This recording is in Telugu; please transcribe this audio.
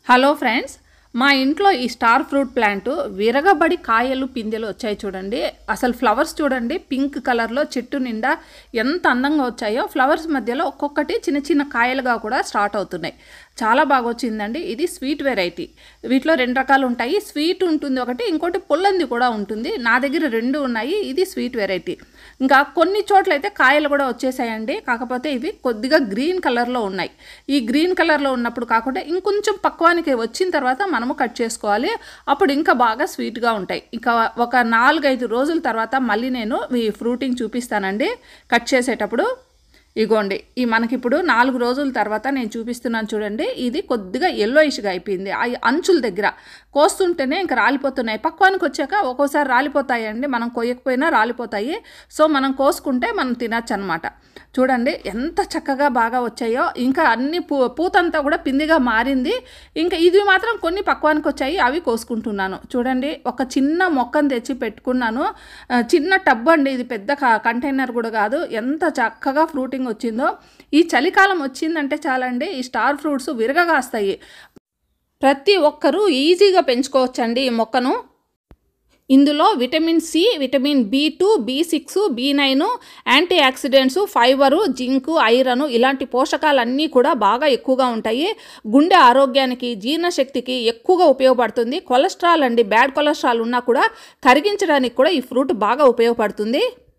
హలో ఫ్రెండ్స్, మా ఇంట్లో ఈ స్టార్ ఫ్రూట్ ప్లాంట్ విరగబడి కాయలు పిందెలు వచ్చాయి చూడండి. అసలు ఫ్లవర్స్ చూడండి, పింక్ కలర్లో చెట్టు నిండా ఎంత అందంగా వచ్చాయో. ఫ్లవర్స్ మధ్యలో ఒక్కొక్కటి చిన్న చిన్న కాయలుగా కూడా స్టార్ట్ అవుతున్నాయి. చాలా బాగా వచ్చిందండి. ఇది స్వీట్ వెరైటీ. వీటిలో రెండు రకాలు ఉంటాయి. స్వీట్ ఉంటుంది ఒకటి, ఇంకోటి పుల్లంది కూడా ఉంటుంది. నా దగ్గర రెండు ఉన్నాయి. ఇది స్వీట్ వెరైటీ. ఇంకా కొన్ని చోట్ల అయితే కాయలు కూడా వచ్చేసాయండి. కాకపోతే ఇవి కొద్దిగా గ్రీన్ కలర్లో ఉన్నాయి. ఈ గ్రీన్ కలర్లో ఉన్నప్పుడు కాకుండా ఇంకొంచెం పక్వానికి వచ్చిన తర్వాత మనము కట్ చేసుకోవాలి. అప్పుడు ఇంకా బాగా స్వీట్గా ఉంటాయి. ఇంకా ఒక 4-5 రోజుల తర్వాత మళ్ళీ నేను ఈ ఫ్రూటింగ్ చూపిస్తానండి కట్ చేసేటప్పుడు. ఇగోండి, ఈ మనకిప్పుడు 4 రోజుల తర్వాత నేను చూపిస్తున్నాను చూడండి. ఇది కొద్దిగా ఎల్లోయిష్గా అయిపోయింది. ఆ అంచుల దగ్గర కోస్తుంటేనే ఇంకా రాలిపోతున్నాయి. పక్వానికి వచ్చాక ఒక్కోసారి రాలిపోతాయండి, మనం కొయ్యకపోయినా రాలిపోతాయి. సో మనం కోసుకుంటే మనం తినచ్చు అనమాట. చూడండి ఎంత చక్కగా బాగా వచ్చాయో. ఇంకా అన్ని పూతంతా కూడా పిందిగా మారింది. ఇంకా ఇది మాత్రం కొన్ని పక్వానికి వచ్చాయి, అవి కోసుకుంటున్నాను. చూడండి, ఒక చిన్న మొక్కను తెచ్చి పెట్టుకున్నాను. చిన్న టబ్ అండి ఇది, పెద్ద కంటైనర్ కూడా కాదు. ఎంత చక్కగా ఫ్రూటింగ్ వచ్చిందో. ఈ చలికాలం వచ్చిందంటే చాలండి, ఈ స్టార్ ఫ్రూట్స్ విరగగాస్తాయి. ప్రతి ఒక్కరూ ఈజీగా పెంచుకోవచ్చండి ఈ మొక్కను. ఇందులో vitamin C, vitamin B2, B6, B9, antioxidants, fibre, zinc, iron ఇలాంటి పోషకాలన్నీ కూడా బాగా ఎక్కువగా ఉంటాయి. గుండె ఆరోగ్యానికి, జీర్ణశక్తికి ఎక్కువగా ఉపయోగపడుతుంది. కొలెస్ట్రాల్ అండి, బ్యాడ్ కొలెస్ట్రాల్ ఉన్నా కూడా కరిగించడానికి కూడా ఈ ఫ్రూట్ బాగా ఉపయోగపడుతుంది.